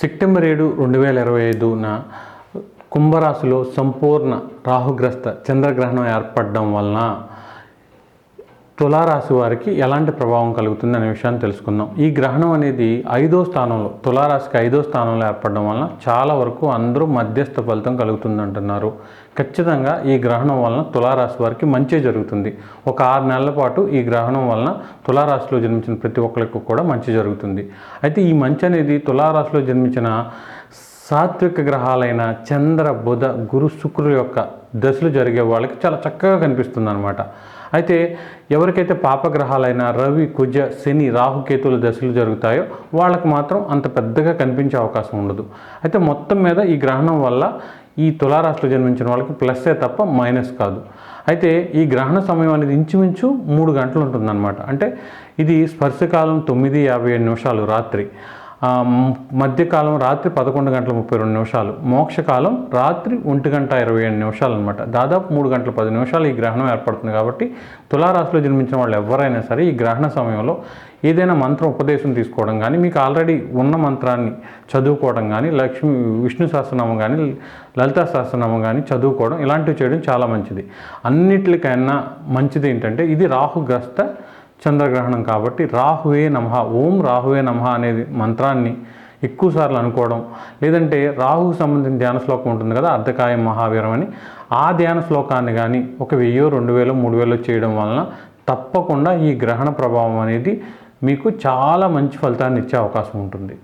September 7, 2025న కుంభరాశిలో సంపూర్ణ రాహుగ్రస్త చంద్రగ్రహణం ఏర్పడడం వలన తులారాశి వారికి ఎలాంటి ప్రభావం కలుగుతుంది అనే విషయాన్ని తెలుసుకుందాం. ఈ గ్రహణం అనేది 5వ స్థానంలో, తులారాశికి 5వ స్థానంలో ఏర్పడడం వలన చాలా వరకు అందరూ మధ్యస్థ ఫలితం కలుగుతుంది అంటున్నారు. ఖచ్చితంగా ఈ గ్రహణం వలన తులారాశి వారికి మంచి జరుగుతుంది. ఒక 6 నెలల పాటు ఈ గ్రహణం వలన తులారాశిలో జన్మించిన ప్రతి ఒక్కరికి కూడా మంచి జరుగుతుంది. అయితే ఈ మంచి అనేది తులారాశిలో జన్మించిన సాత్విక గ్రహాలైన చంద్ర, బుధ, గురు, శుక్రుల యొక్క దశలు జరిగే వాళ్ళకి చాలా చక్కగా కనిపిస్తుంది అన్నమాట. అయితే ఎవరికైతే పాపగ్రహాలైన రవి, కుజ, శని, రాహుకేతుల దశలు జరుగుతాయో వాళ్ళకు మాత్రం అంత పెద్దగా కనిపించే అవకాశం ఉండదు. అయితే మొత్తం మీద ఈ గ్రహణం వల్ల ఈ తులారాశిలో జన్మించిన వాళ్ళకి ప్లస్సే తప్ప మైనస్ కాదు. అయితే ఈ గ్రహణ సమయం అనేది ఇంచుమించు 3 గంటలు ఉంటుందన్నమాట. అంటే ఇది స్పర్శకాలం 9:57 రాత్రి, మధ్యకాలం రాత్రి 11:32, మోక్షకాలం రాత్రి 1:27 అనమాట. దాదాపు 3:10 ఈ గ్రహణం ఏర్పడుతుంది. కాబట్టి తులారాశిలో జన్మించిన వాళ్ళు ఎవరైనా సరే ఈ గ్రహణ సమయంలో ఏదైనా మంత్రం ఉపదేశం తీసుకోవడం కానీ, మీకు ఆల్రెడీ ఉన్న మంత్రాన్ని చదువుకోవడం కానీ, విష్ణు సహస్రనామం కానీ, లలితా సహస్రనామం కానీ చదువుకోవడం, ఇలాంటివి చేయడం చాలా మంచిది. అన్నిటికైనా మంచిది ఏంటంటే ఇది రాహుగ్రస్త చంద్రగ్రహణం కాబట్టి రాహువే నమః, ఓం రాహువే నమః అనేది మంత్రాన్ని ఎక్కువసార్లు అనుకోవడం, లేదంటే రాహుకు సంబంధించిన ధ్యాన శ్లోకం ఉంటుంది కదా, అర్ధకాయం మహావీరం అని, ఆ ధ్యాన శ్లోకాన్ని కానీ ఒక 1000, 2000, 3000 చేయడం వలన తప్పకుండా ఈ గ్రహణ ప్రభావం అనేది మీకు చాలా మంచి ఫలితాన్ని ఇచ్చే అవకాశం ఉంటుంది.